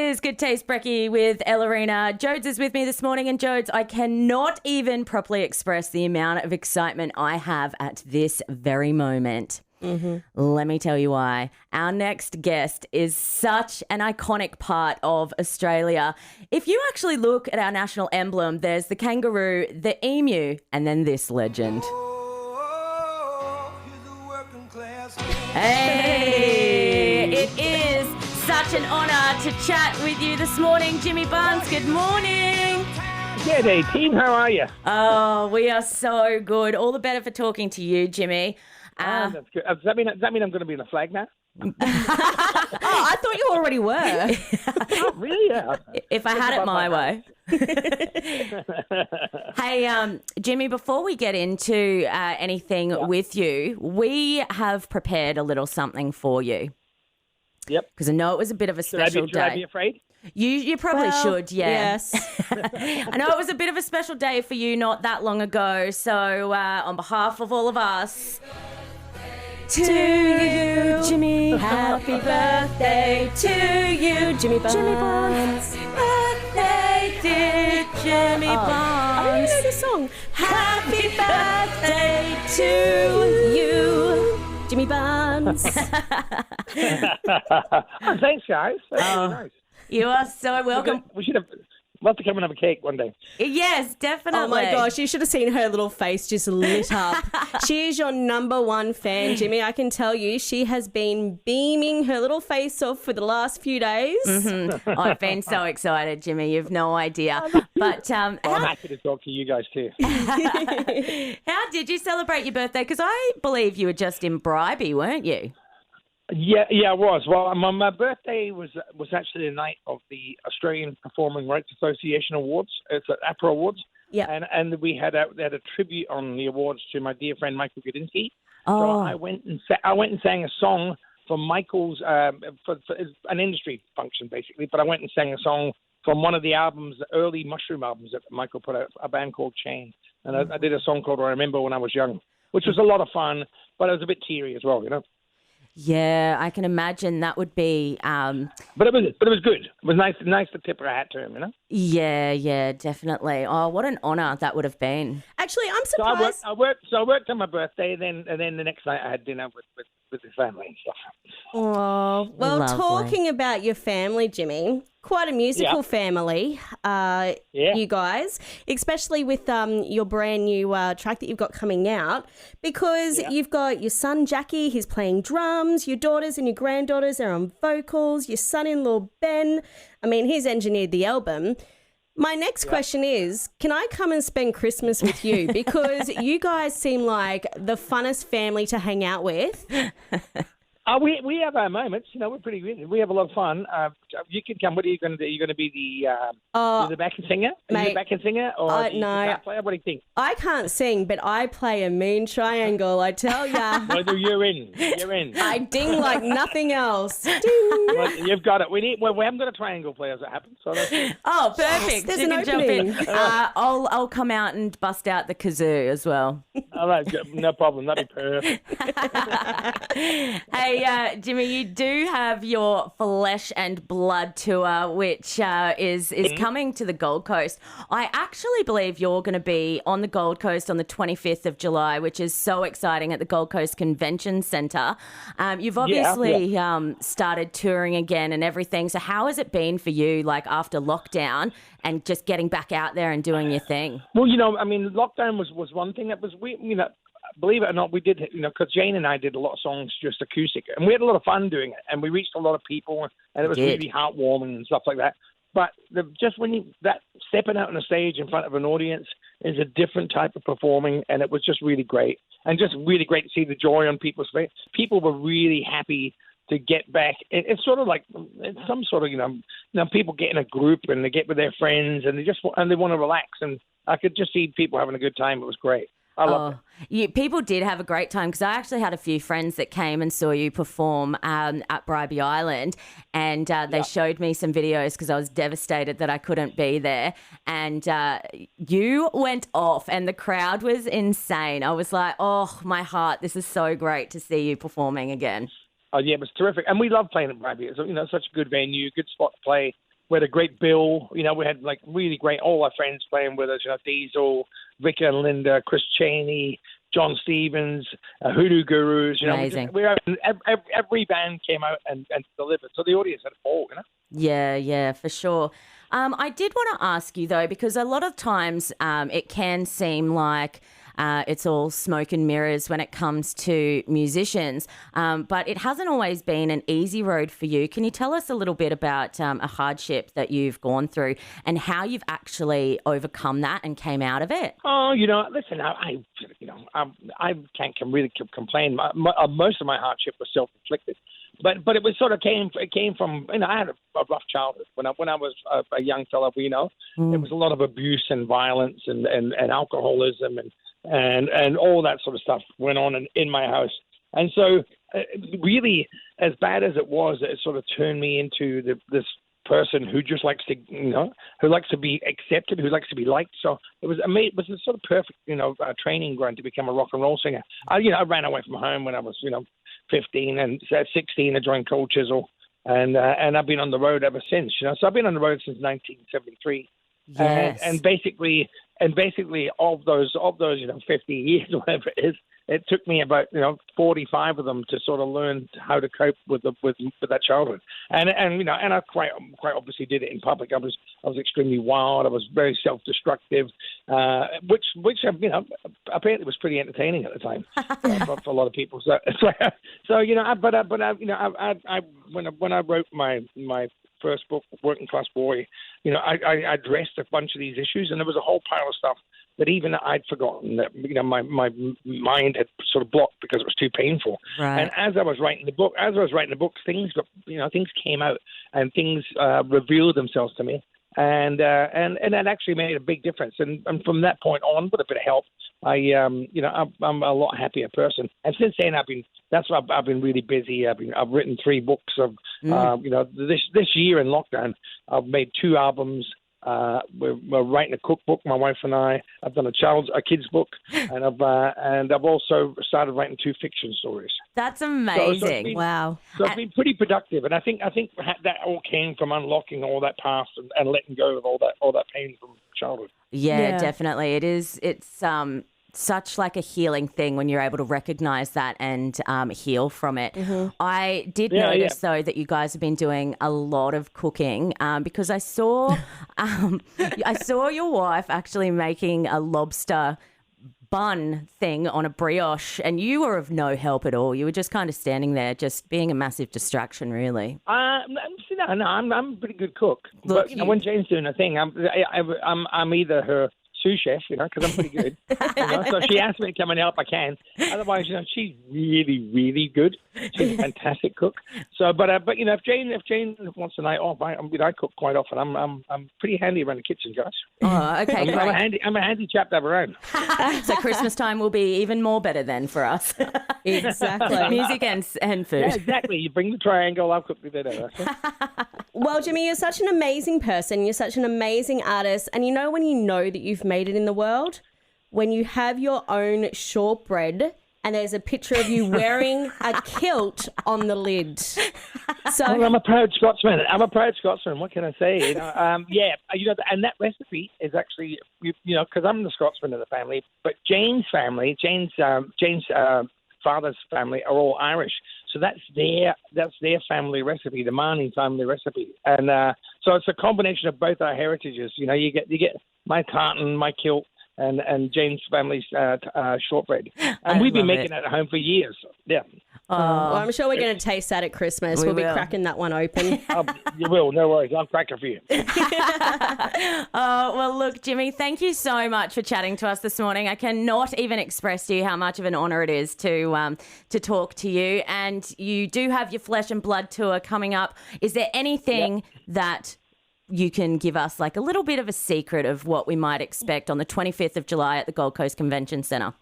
is Good Taste Brekkie with Ellerina. Jodes is with me this morning, and Jodes, I cannot even properly express the amount of excitement I have at this very moment. Let me tell you why. Our next guest is such an iconic part of Australia. If you actually look at our national emblem, there's the kangaroo, the emu, and then this legend. Hey, it is such an honour to chat with you this morning, Jimmy Barnes. Good morning. G'day, team. How are you? Oh, we are so good. All the better for talking to you, Jimmy. That's good. Does that mean I'm going to be in the flag now? I thought you already were. Oh, really? Yeah. If I had it my way. Hey, Jimmy, before we get into anything with you, we have prepared a little something for you. Yep. Because I know it was a bit of a special Should day. I be afraid? You probably should, yeah. Yes. I know it was a bit of a special day for you not that long ago. So on behalf of all of us, to you, Jimmy, happy birthday to you, Jimmy Barnes. Jimmy Barnes. Birthday, dear Jimmy Barnes. I don't even know this song. Happy birthday to you, Jimmy Barnes. Oh, thanks, guys. That's really nice. You are so welcome. We should have. Love to come and have a cake one day. Yes, definitely. Oh my gosh, you should have seen her little face just lit up. She is your number one fan, Jimmy. I can tell you, she has been beaming her little face off for the last few days. Mm-hmm. I've been so excited, Jimmy. You've no idea. But I'm happy to talk to you guys too. how did you celebrate your birthday? Because I believe you were just in Bribey, weren't you? Yeah, I was. Well, my birthday was actually the night of the Australian Performing Rights Association Awards. It's at APRA Awards. Yeah. And we had a tribute on the awards to my dear friend Michael Gudinski. Oh. So I went and sang a song for Michael's for an industry function basically. But I went and sang a song from one of the albums, the early Mushroom albums that Michael put out, a band called Chain. And I did a song called I Remember When I Was Young, which was a lot of fun, but it was a bit teary as well, you know. Yeah, I can imagine that would be. But it was good. It was nice to tip her hat to him, you know. Yeah, definitely. Oh, what an honour that would have been. Actually, I'm So surprised. I worked on my birthday, and then the next night I had dinner with the family and stuff. Oh, well, Lovely. talking about your family, Jimmy, quite a musical family, you guys, especially with your brand new track that you've got coming out, because you've got your son, Jackie, he's playing drums, your daughters and your granddaughters are on vocals, your son-in-law, Ben, I mean, he's engineered the album. My next question is, can I come and spend Christmas with you? Because you guys seem like the funnest family to hang out with. We have our moments, you know. We're pretty good. We have a lot of fun. You can come. What are you going to do? You're going to be the backing singer? Are you the backing singer or the guitar player? What do you think? I can't sing, but I play a mean triangle, I tell ya. Well, you're in. You're in. I ding like nothing else. Ding. Well, you've got it. We haven't got a triangle player as it happens. So that's it. Oh, perfect. There's You an can jump in. opening. I'll come out and bust out the kazoo as well. All right, good. No problem. That'd be perfect. Hey, Jimmy, you do have your Flesh and Blood tour, which is coming to the Gold Coast. I actually believe you're going to be on the Gold Coast on the 25th of July, which is so exciting, at the Gold Coast Convention Centre. You've obviously started touring again and everything. So how has it been for you, like after lockdown and just getting back out there and doing your thing? Well, you know, I mean, lockdown was one thing that was, believe it or not, we did, because Jane and I did a lot of songs just acoustic, and we had a lot of fun doing it, and we reached a lot of people, and it was really heartwarming and stuff like that. But stepping out on a stage in front of an audience is a different type of performing, and it was just really great, and just really great to see the joy on people's face. People were really happy to get back. It's sort of like it's some sort of, people get in a group and they get with their friends and they want to relax, and I could just see people having a good time. It was great. I love it. People did have a great time, because I actually had a few friends that came and saw you perform at Bribey Island, and they showed me some videos because I was devastated that I couldn't be there. And you went off and the crowd was insane. I was like, oh, my heart, this is so great to see you performing again. Oh, yeah, it was terrific. And we love playing at Bribey. It's, such a good venue, good spot to play. We had a great bill. You know, we had like really great, all our friends playing with us. You know, Diesel, Vicky and Linda, Chris Cheney, John Stevens, Hoodoo Gurus. You know, Amazing. Every band came out and delivered. So the audience had a ball, you know? Yeah, for sure. I did want to ask you, though, because a lot of times it can seem like it's all smoke and mirrors when it comes to musicians, but it hasn't always been an easy road for you. Can you tell us a little bit about a hardship that you've gone through and how you've actually overcome that and came out of it? Oh, you know, listen, I can't really complain. Most of my hardship was self-inflicted. But it was sort of came from, you know, I had a rough childhood when I was a young fella. You know, There was a lot of abuse and violence and alcoholism and all that sort of stuff went on in my house. And so, really, as bad as it was, it sort of turned me into this person who just likes to, you know, who likes to be accepted, who likes to be liked. So it was a sort of perfect, you know, training ground to become a rock and roll singer. I ran away from home when I was, 15, and at 16 I joined Cold Chisel, and I've been on the road ever since. You know, so I've been on the road since 1973. Yes. And basically of those 50 years or whatever it is, it took me about 45 of them to sort of learn how to cope with that childhood. And I quite obviously did it in public. I was extremely wild. I was very self-destructive, which apparently was pretty entertaining at the time for a lot of people. When I wrote my first book, Working Class Boy, I addressed a bunch of these issues, and there was a whole pile of stuff that even I'd forgotten that my mind had sort of blocked because it was too painful. Right. And as I was writing the book, things came out and things revealed themselves to me, and that actually made a big difference. And from that point on, with a bit of help, I'm a lot happier person. And since then, I've been really busy. I've written 3 books. This year in lockdown, I've made 2 albums. We're writing a cookbook, my wife and I. I've done a kids book, and I've also started writing 2 fiction stories. That's amazing! Wow. So it's been pretty productive, and I think that all came from unlocking all that past and letting go of all that pain from childhood. Yeah, definitely. It is. It's such like a healing thing when you're able to recognize that and heal from it. Mm-hmm. I did notice though that you guys have been doing a lot of cooking because I saw your wife actually making a lobster bun thing on a brioche, and you were of no help at all. You were just kind of standing there, just being a massive distraction, really. No, I'm a pretty good cook. Look, but when Jane's doing a thing, I'm either her sous chef, because I'm pretty good. So if she asks me to come and help, I can. Otherwise, she's really, really good. She's a fantastic cook. So, but if Jane wants a night off, I cook quite often. I'm pretty handy around the kitchen, guys. Oh, okay, great. I'm a handy chap to have around. So Christmas time will be even more better then for us. Exactly. Music and food. Yeah, exactly. You bring the triangle, I'll cook the dinner. Okay? Well, Jimmy, you're such an amazing person. You're such an amazing artist. And when you know that you've made it in the world? When you have your own shortbread and there's a picture of you wearing a kilt on the lid. So I'm a proud Scotsman. What can I say? And that recipe is actually, because I'm the Scotsman of the family, but Jane's family, Jane's father's family are all Irish. So that's their family recipe, the Marnie family recipe. And so it's a combination of both our heritages. You get my tartan, my kilt, and Jane's family's shortbread. And we've been making it at home for years. Yeah. Well, I'm sure we're going to taste that at Christmas. We'll be cracking that one open. You will, no worries. I'll crack it for you. Well, look, Jimmy, thank you so much for chatting to us this morning. I cannot even express to you how much of an honour it is to talk to you. And you do have your Flesh and Blood tour coming up. Is there anything that you can give us, like a little bit of a secret of what we might expect on the 25th of July at the Gold Coast Convention Centre?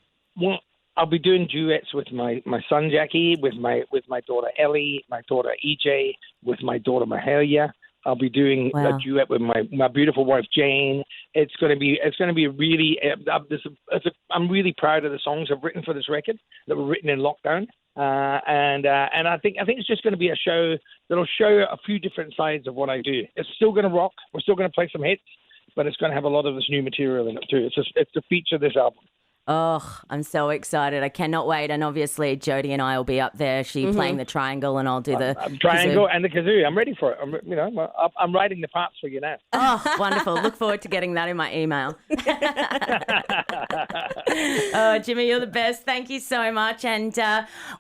Well, I'll be doing duets with my son Jackie, with my daughter Ellie, my daughter EJ, with my daughter Mahalia. I'll be doing a duet with my beautiful wife Jane. It's going to be really. I'm really proud of the songs I've written for this record that were written in lockdown. And I think it's just going to be a show that'll show a few different sides of what I do. It's still going to rock. We're still going to play some hits, but it's going to have a lot of this new material in it too. It's the feature of this album. Oh, I'm so excited. I cannot wait. And obviously Jodie and I will be up there. She playing the triangle and I'll do the triangle kazoo. and the kazoo. I'm ready for it. I'm writing the parts for you now. Oh, wonderful. Look forward to getting that in my email. Oh, Jimmy, you're the best. Thank you so much. And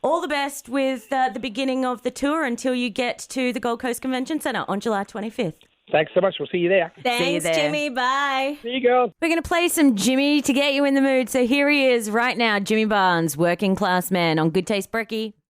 all the best with the beginning of the tour until you get to the Gold Coast Convention Centre on July 25th. Thanks so much. We'll see you there. Thanks, see you there. Jimmy. Bye. See you, girls. We're going to play some Jimmy to get you in the mood. So here he is right now, Jimmy Barnes, Working Class Man on Good Taste Brekkie.